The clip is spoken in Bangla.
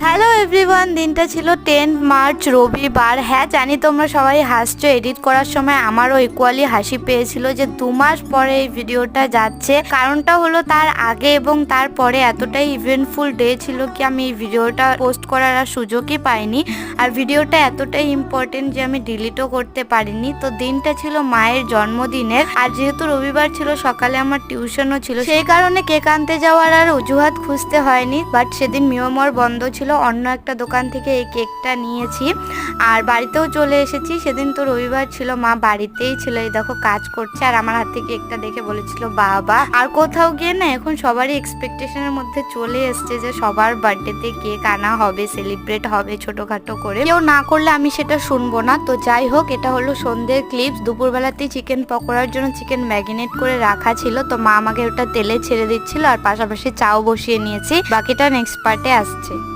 হ্যালো এভরিওয়ান, দিনটা ছিল 10 মার্চ রবিবার। হ্যাঁ জানি তোমরা সবাই হাসছো, এডিট করার সময় আমারও ইকুয়ালি হাসি পেয়েছিল যে 2 মাস পরে এই ভিডিওটা যাচ্ছে। কারণটা হলো তার আগে এবং তারপরে এতটাই ইভেন্টফুল ডে ছিল কি আমি এই ভিডিওটা পোস্ট করার আর সুযোগই পাইনি। আর ভিডিওটা এতটাই ইম্পর্টেন্ট যে আমি ডিলিটও করতে পারিনি। তো দিনটা ছিল মায়ের জন্মদিনের, আর যেহেতু রবিবার ছিল সকালে আমার টিউশনও ছিল, সেই কারণে কেক আনতে যাওয়ার আর অজুহাত খুঁজতে হয়নি। বাট সেদিন মিয়মর বন্ধ ছিল, অন্য একটা দোকান থেকে এই কেকটা নিয়েছি আর বাড়িতেও চলে এসেছি। সেদিন তো রবিবার ছিল, মা বাড়িতেই ছিল, এই দেখো কাজ করছে আর আমার হাত থেকে কেকটা দেখে বলেছিল বাবা। আর কোথাও গিয়ে না এখন সবারই এক্সপেকটেশনের মধ্যে চলে এসছে যে সবার বার্থডেতে কেক আনা হবে, সেলিব্রেট হবে ছোটখাটো করে। কেউ না করলে আমি সেটা শুনবো না। তো যাই হোক, এটা হলো সন্ধ্যের ক্লিপস। দুপুরবেলাতেই চিকেন পকোড়ার জন্য চিকেন ম্যারিনেট করে রাখা ছিল, তো মা আমাকে ওটা তেলে ছেড়ে দিচ্ছিল আর পাশাপাশি চাও বসিয়ে নিয়েছি। বাকিটা নেক্সট পার্টে আসছে।